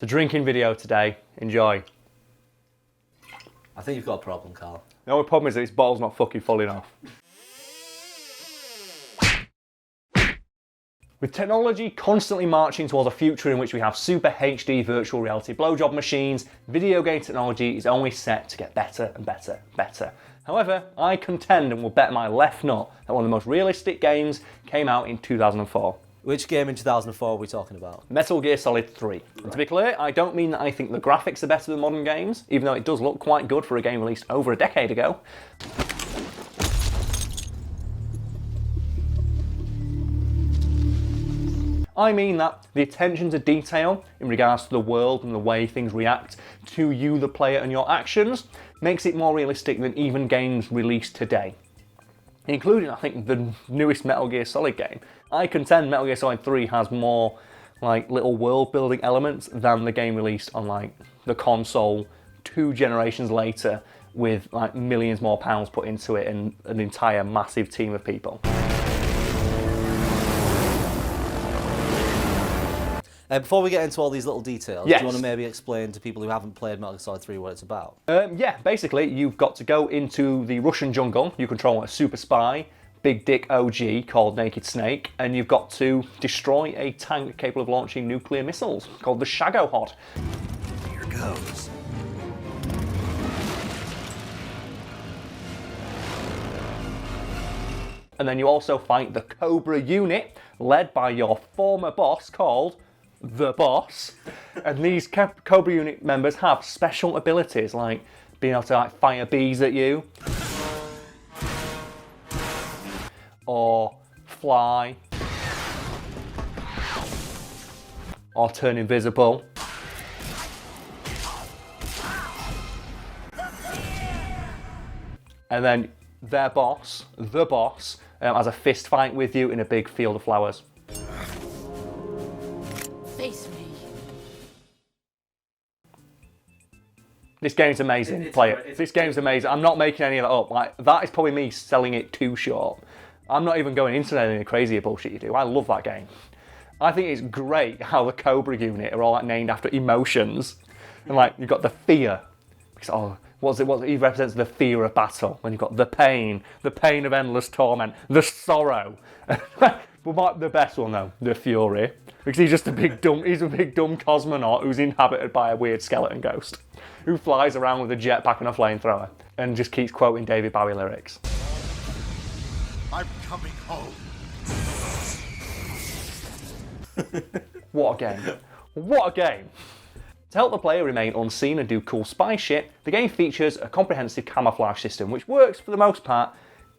The drinking video today. Enjoy. I think you've got a problem, Karl. The only problem is that his bottle's not fucking falling off. With technology constantly marching towards a future in which we have super HD virtual reality blowjob machines, video game technology is only set to get better and better and better. However, I contend and will bet my left nut that one of the most realistic games came out in 2004. Which game in 2004 are we talking about? Metal Gear Solid 3. And to be clear, I don't mean that I think the graphics are better than modern games, even though it does look quite good for a game released over a decade ago. I mean that the attention to detail in regards to the world and the way things react to you, the player, and your actions makes it more realistic than even games released today. Including, I think, the newest Metal Gear Solid game. I contend Metal Gear Solid 3 has more like little world building elements than the game released on like the console 2 generations later with like millions more pounds put into it and an entire massive team of people. Before we get into all these little details, yes. Do you want to maybe explain to people who haven't played Metal Gear Solid 3 what it's about? Yeah, basically you've got to go into the Russian jungle. You control a super spy, big dick OG called Naked Snake, and you've got to destroy a tank capable of launching nuclear missiles called the Shagohod. Here goes. And then you also fight the Cobra unit, led by your former boss called the Boss. And these Cobra unit members have special abilities like being able to like fire bees at you, or fly, or turn invisible. And then their boss, the Boss, has a fist fight with you in a big field of flowers. Face me. This game's amazing. Play it. This game's amazing. I'm not making any of that up. Like, that is probably me selling it too short. I'm not even going into any of the crazier bullshit you do. I love that game. I think it's great how the Cobra unit are all like named after emotions. And like, you've got the fear. Because, he represents the fear of battle. Then you've got the pain of endless torment, the sorrow. But the best one though, the fury. Because he's just a big dumb cosmonaut who's inhabited by a weird skeleton ghost. Who flies around with a jetpack and a flamethrower. And just keeps quoting David Bowie lyrics. I'm coming home. What a game. What a game. To help the player remain unseen and do cool spy shit, the game features a comprehensive camouflage system which works for the most part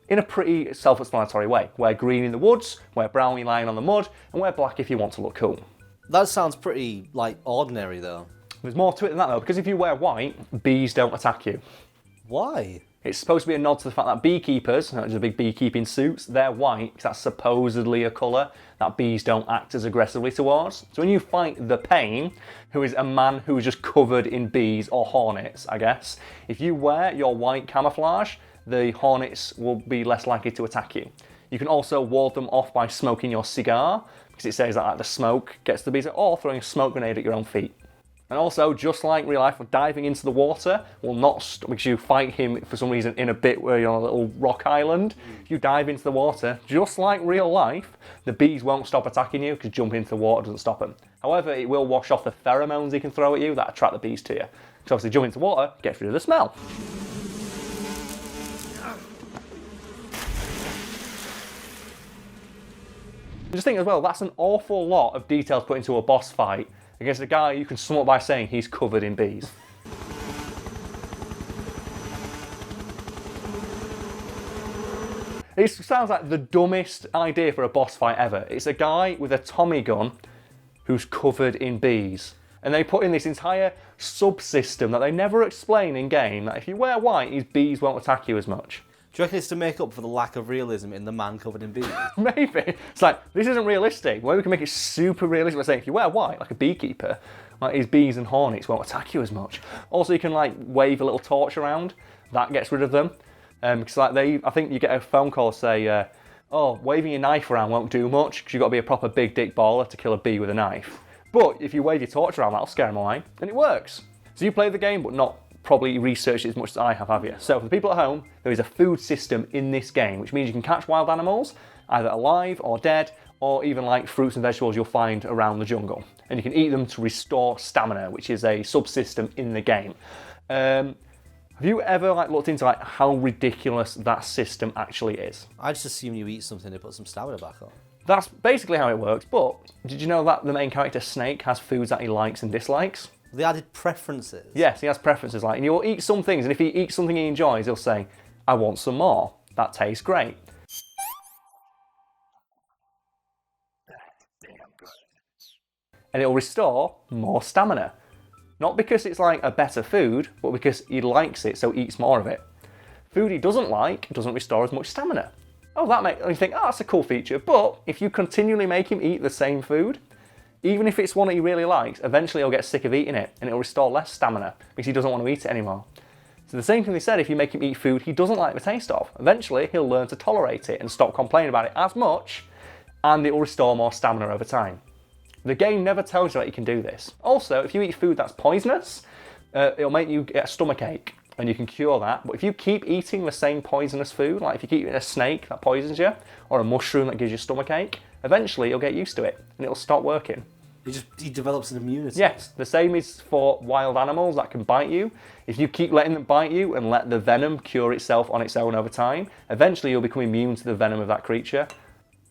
in a pretty self-explanatory way. Wear green in the woods, wear brown when you're lying on the mud, and wear black if you want to look cool. That sounds pretty, like, ordinary though. There's more to it than that though, because if you wear white, bees don't attack you. Why? It's supposed to be a nod to the fact that beekeepers, which are big beekeeping suits, they're white, because that's supposedly a colour that bees don't act as aggressively towards. So when you fight the Pain, who is a man who is just covered in bees, or hornets, I guess, if you wear your white camouflage, the hornets will be less likely to attack you. You can also ward them off by smoking your cigar, because it says that like, the smoke gets the bees, or throwing a smoke grenade at your own feet. And also, just like real life, diving into the water will not stop, because you fight him for some reason in a bit where you're on a little rock island. If you dive into the water, just like real life, the bees won't stop attacking you because jumping into the water doesn't stop them. However, it will wash off the pheromones he can throw at you that attract the bees to you. So obviously jumping into water gets rid of the smell. Just think as well, that's an awful lot of details put into a boss fight against a guy you can sum up by saying he's covered in bees. It sounds like the dumbest idea for a boss fight ever. It's a guy with a Tommy gun who's covered in bees. And they put in this entire subsystem that they never explain in game, that if you wear white, these bees won't attack you as much. Do you reckon it's to make up for the lack of realism in the man covered in bees? Maybe. It's like, this isn't realistic. Maybe we can make it super realistic by saying if you wear white, like a beekeeper, like these bees and hornets won't attack you as much. Also, you can like wave a little torch around. That gets rid of them. Because like I think you get a phone call say, oh, waving your knife around won't do much because you've got to be a proper big dick baller to kill a bee with a knife. But if you wave your torch around, that'll scare them away, and it works. So you play the game, but not probably researched it as much as I have you? So for the people at home, there is a food system in this game, which means you can catch wild animals, either alive or dead, or even like fruits and vegetables you'll find around the jungle. And you can eat them to restore stamina, which is a subsystem in the game. Have you ever looked into how ridiculous that system actually is? I just assume you eat something to put some stamina back on. That's basically how it works, but did you know that the main character, Snake, has foods that he likes and dislikes? They added preferences. Yes, he has preferences, and he'll eat some things, and if he eats something he enjoys, he'll say, I want some more. That tastes great. And it'll restore more stamina. Not because it's a better food, but because he likes it, so he eats more of it. Food he doesn't like doesn't restore as much stamina. Oh, that makes you think, oh, that's a cool feature. But if you continually make him eat the same food, even if it's one that he really likes, eventually he'll get sick of eating it, and it'll restore less stamina because he doesn't want to eat it anymore. So the same thing they said, if you make him eat food he doesn't like the taste of, eventually he'll learn to tolerate it and stop complaining about it as much, and it will restore more stamina over time. The game never tells you that you can do this. Also, if you eat food that's poisonous, it'll make you get a stomachache, and you can cure that. But if you keep eating the same poisonous food, like if you keep eating a snake that poisons you, or a mushroom that gives you a stomachache, eventually you'll get used to it, and it'll stop working. He develops an immunity. Yes, the same is for wild animals that can bite you. If you keep letting them bite you and let the venom cure itself on its own over time, eventually you'll become immune to the venom of that creature.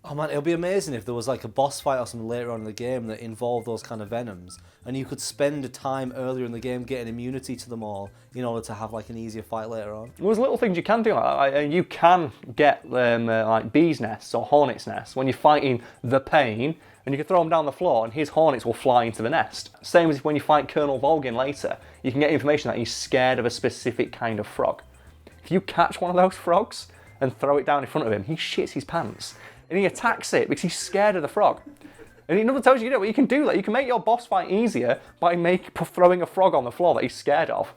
Oh man, it'll be amazing if there was a boss fight or something later on in the game that involved those kind of venoms, and you could spend a time earlier in the game getting immunity to them all in order to have an easier fight later on. There's little things you can do like that. You can get bees' nests or hornets' nests when you're fighting the pain, and you can throw them down the floor and his hornets will fly into the nest. Same as when you fight Colonel Volgin later, you can get information that he's scared of a specific kind of frog. If you catch one of those frogs and throw it down in front of him, he shits his pants. And he attacks it because he's scared of the frog. And it never tells you, but you can do that. You can make your boss fight easier by throwing a frog on the floor that he's scared of.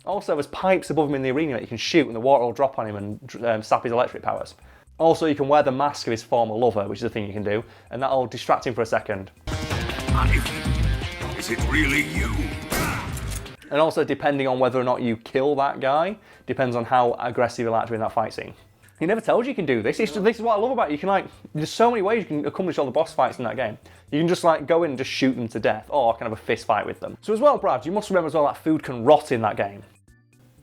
Also, there's pipes above him in the arena that you can shoot and the water will drop on him and sap his electric powers. Also, you can wear the mask of his former lover, which is a thing you can do, and that'll distract him for a second. Is it really you? And also, depending on whether or not you kill that guy, depends on how aggressive you'll actually be in that fight scene. He never tells you can do this. This is what I love about it. You can there's so many ways you can accomplish all the boss fights in that game. You can just go in and just shoot them to death, or kind of a fist fight with them. So as well, Brad, you must remember as well that food can rot in that game.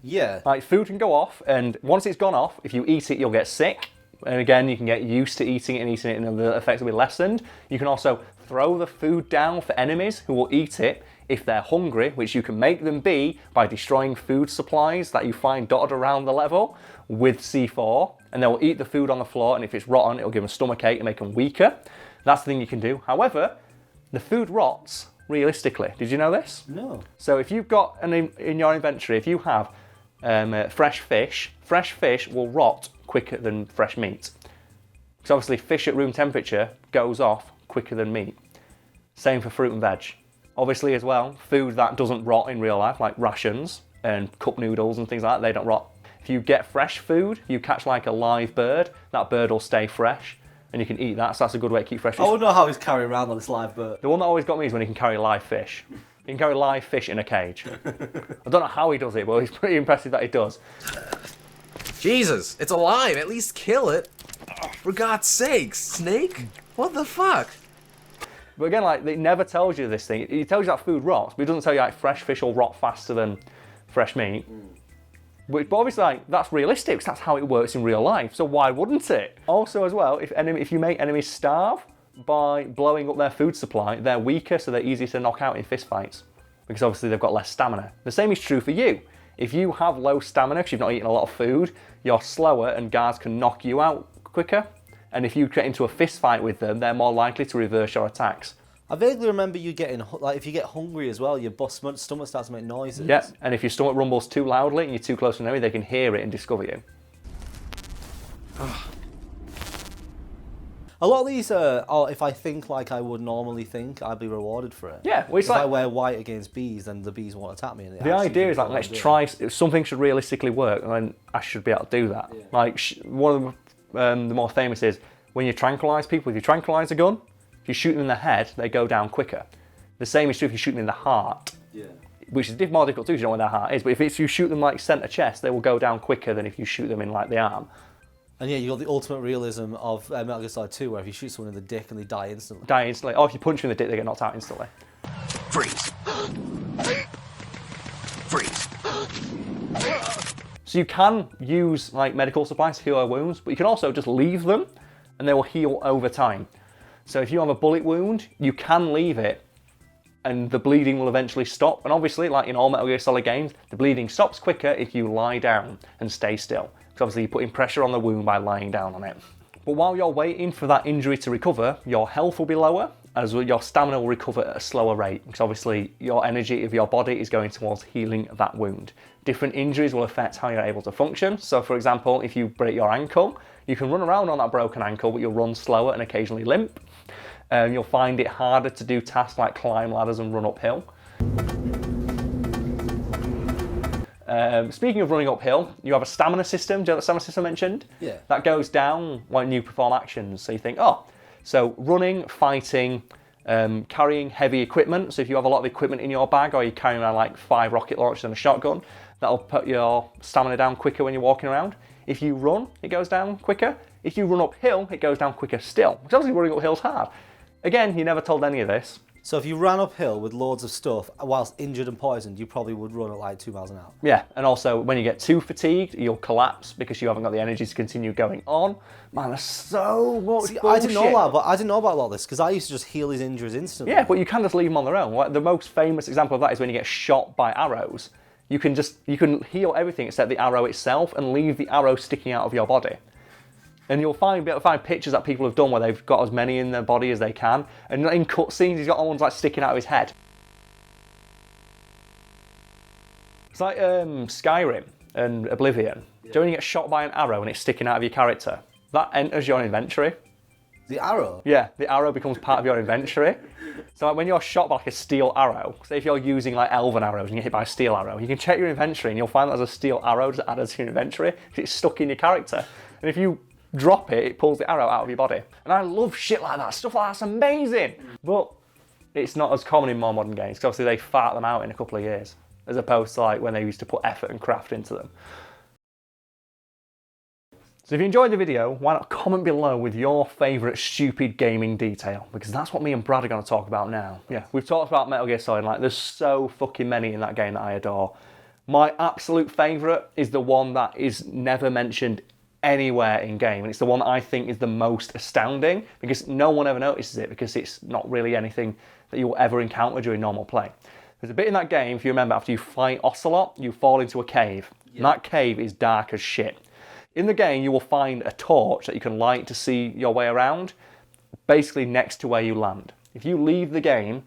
Yeah. Food can go off, and once it's gone off, if you eat it, you'll get sick. And again, you can get used to eating it, and the effects will be lessened. You can also throw the food down for enemies who will eat it if they're hungry, which you can make them be by destroying food supplies that you find dotted around the level with C4, and they'll eat the food on the floor, and if it's rotten, it'll give them a stomachache and make them weaker. That's the thing you can do. However, the food rots realistically. Did you know this? No. So if you've got in your inventory, if you have fresh fish will rot quicker than fresh meat. Because obviously fish at room temperature goes off quicker than meat. Same for fruit and veg. Obviously as well, food that doesn't rot in real life, like rations and cup noodles and things like that, they don't rot. If you get fresh food, you catch a live bird, that bird will stay fresh and you can eat that, so that's a good way to keep fresh fish. I wonder how he's carrying around on this live bird. The one that always got me is when he can carry live fish. He can carry live fish in a cage. I don't know how he does it, but it's pretty impressive that he does. Jesus, it's alive. At least kill it. For God's sakes, Snake? What the fuck? But again, it never tells you this thing. It tells you that food rots, but it doesn't tell you fresh fish will rot faster than fresh meat. But obviously, that's realistic, because that's how it works in real life. So why wouldn't it? Also, as well, if you make enemies starve by blowing up their food supply, they're weaker, so they're easier to knock out in fistfights, because obviously they've got less stamina. The same is true for you. If you have low stamina because you've not eaten a lot of food, you're slower and guards can knock you out quicker. And if you get into a fist fight with them, they're more likely to reverse your attacks. I vaguely remember you getting, if you get hungry as well, your stomach starts to make noises. Yeah, and if your stomach rumbles too loudly and you're too close to an enemy, they can hear it and discover you. A lot of these if I think like I would normally think, I'd be rewarded for it. Yeah, well, it's if I wear white against bees, then the bees won't attack me. And the idea is let's try, something should realistically work, and then I should be able to do that. Yeah. One of the more famous is, when you tranquilise people with your tranquiliser gun, if you shoot them in the head, they go down quicker. The same is true if you shoot them in the heart. Yeah. Which is more difficult too, because you don't know where their heart is. But if you shoot them like centre chest, they will go down quicker than if you shoot them in like the arm. And yeah, you got the ultimate realism of Metal Gear Solid 2, where if you shoot someone in the dick and they die instantly. Die instantly. Or if you punch them in the dick, they get knocked out instantly. Freeze. Freeze. So you can use like medical supplies to heal their wounds, but you can also just leave them and they will heal over time. So if you have a bullet wound, you can leave it and the bleeding will eventually stop. And obviously, like in all Metal Gear Solid games, the bleeding stops quicker if you lie down and stay still. Because obviously you're putting pressure on the wound by lying down on it. But while you're waiting for that injury to recover, your health will be lower, as well your stamina will recover at a slower rate. Because obviously your energy of your body is going towards healing that wound. Different injuries will affect how you're able to function. So for example, if you break your ankle, you can run around on that broken ankle, but you'll run slower and occasionally limp. You'll find it harder to do tasks like climb ladders and run uphill. Speaking of running uphill, you have a stamina system. Do you know the stamina system I mentioned? Yeah. That goes down when you perform actions. So you think, oh, so running, fighting, carrying heavy equipment. So if you have a lot of equipment in your bag or you're carrying around like 5 rocket launchers and a shotgun, that'll put your stamina down quicker when you're walking around. If you run, it goes down quicker. If you run uphill, it goes down quicker still. Because obviously running uphill's hard. Again, you never told any of this. So if you ran uphill with loads of stuff whilst injured and poisoned, you probably would run at like 2 miles an hour. Yeah, and also when you get too fatigued, you'll collapse because you haven't got the energy to continue going on. Man, there's so much bullshit. I didn't know that, but I didn't know about a lot of this because I used to just heal his injuries instantly. Yeah, but you can just leave them on their own. Like, the most famous example of that is when you get shot by arrows. You can heal everything except the arrow itself and leave the arrow sticking out of your body. And you'll be able to find pictures that people have done where they've got as many in their body as they can. And in cutscenes, he's got ones like sticking out of his head. It's like Skyrim and Oblivion. Yeah. Do you know when you get shot by an arrow and it's sticking out of your character? That enters your inventory. The arrow? Yeah, the arrow becomes part of your inventory. So like when you're shot by like a steel arrow, say if you're using like elven arrows and you get hit by a steel arrow, you can check your inventory and you'll find that there's a steel arrow just added to your inventory because it's stuck in your character. And if you drop it, it pulls the arrow out of your body. And I love shit like that. Stuff like that's amazing. But it's not as common in more modern games because obviously they fart them out in a couple of years as opposed to like when they used to put effort and craft into them. So if you enjoyed the video, why not comment below with your favourite stupid gaming detail? Because that's what me and Brad are going to talk about now. Yeah, we've talked about Metal Gear Solid, like there's so fucking many in that game that I adore. My absolute favourite is the one that is never mentioned anywhere in game, and it's the one that I think is the most astounding because no one ever notices it because it's not really anything that you'll ever encounter during normal play. There's a bit in that game, if you remember, after you fight Ocelot, you fall into a cave. Yeah. And that cave is dark as shit. In the game, you will find a torch that you can light to see your way around, basically next to where you land. If you leave the game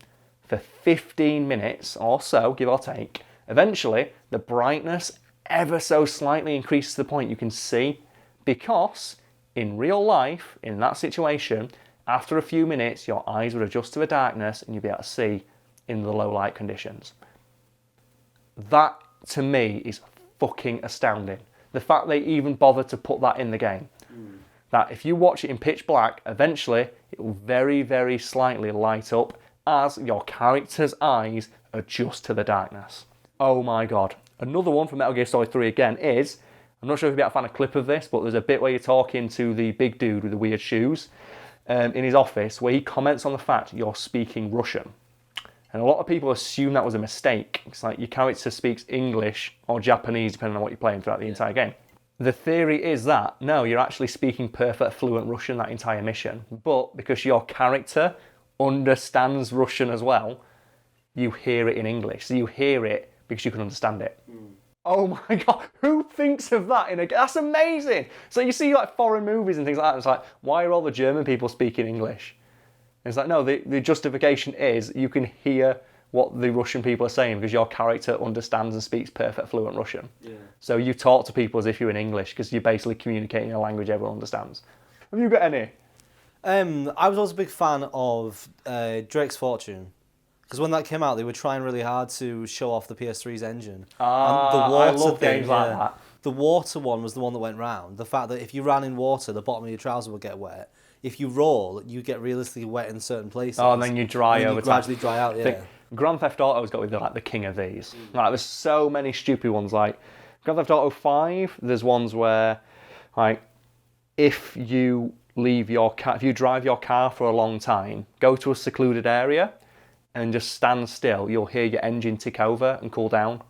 for 15 minutes or so, give or take, eventually the brightness ever so slightly increases to the point you can see. Because in real life, in that situation, after a few minutes, your eyes would adjust to the darkness and you'd be able to see in the low light conditions. That, to me, is fucking astounding. The fact they even bother to put that in the game. That if you watch it in pitch black, eventually it will very, very slightly light up as your character's eyes adjust to the darkness. Oh my god. Another one from Metal Gear Solid 3 again is, I'm not sure if you'll be able to find a clip of this, but there's a bit where you're talking to the big dude with the weird shoes in his office where he comments on the fact you're speaking Russian. And a lot of people assume that was a mistake. It's like your character speaks English or Japanese depending on what you're playing throughout the entire game. The theory is that, no, you're actually speaking perfect fluent Russian that entire mission, but because your character understands Russian as well, you hear it in English. So you hear it because you can understand it. Oh my god, who thinks of that in a game? That's amazing! So you see like foreign movies and things like that, it's like, why are all the German people speaking English? And it's like, no, the justification is you can hear what the Russian people are saying because your character understands and speaks perfect fluent Russian. Yeah. So you talk to people as if you're in English because you're basically communicating in a language everyone understands. Have you got any? I was also a big fan of Drake's Fortune. Because when that came out, they were trying really hard to show off the PS3's engine. And the water I love games like that. The water one was the one that went round. The fact that if you ran in water, the bottom of your trousers would get wet. if you roll, you get realistically wet in certain places. Oh, and then you dry and over you gradually dry out, yeah. Grand Theft Auto's got to be the king of these. Like, there's so many stupid ones. Like Grand Theft Auto 5, there's ones where, like, if you leave your car, if you drive your car for a long time, go to a secluded area, and just stand still, you'll hear your engine tick over and cool down.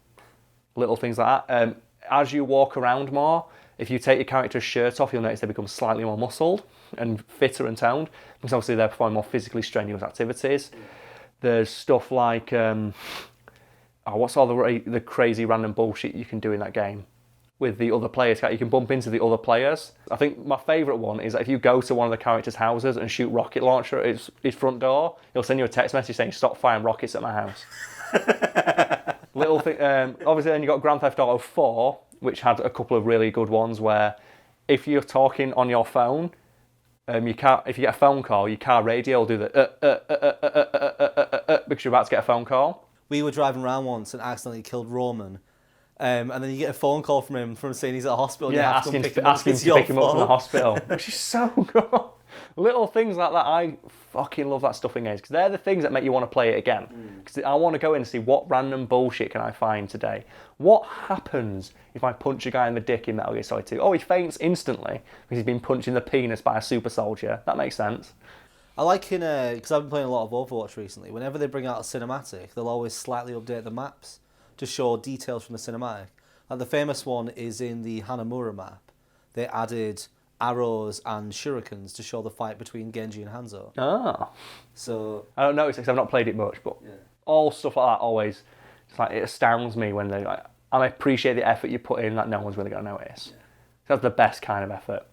Little things like that. As you walk around more, if you take your character's shirt off, you'll notice they become slightly more muscled and fitter and toned, because obviously they're performing more physically strenuous activities. There's stuff like, what's all the crazy random bullshit you can do in that game with the other players? You can bump into the other players. I think my favourite one is that if you go to one of the characters' houses and shoot rocket launcher at his front door, he'll send you a text message saying, "Stop firing rockets at my house." Little thing. Obviously, then you got Grand Theft Auto 4, which had a couple of really good ones where if you're talking on your phone, if you get a phone call, your car radio will do the because you're about to get a phone call. We were driving around once and accidentally killed Roman. And then you get a phone call from him saying he's at the hospital. And Yeah, you have asking to to pick him up from the hospital, which is so good. Little things like that, I fucking love that stuff in games, because they're the things that make you want to play it again. Because I want to go in and see what random bullshit can I find today. What happens if I punch a guy in the dick in Metal Gear Solid 2? Oh, he faints instantly because he's been punched in the penis by a super soldier. That makes sense. I like because I've been playing a lot of Overwatch recently. Whenever they bring out a cinematic, they'll always slightly update the maps to show details from the cinematic. Like the famous one is in the Hanamura map. They added arrows and shurikens to show the fight between Genji and Hanzo. Ah. So I don't notice because I've not played it much, but all stuff like that always, it's like, it astounds me when they like. I appreciate the effort you put in that no one's really going to notice. That's the best kind of effort.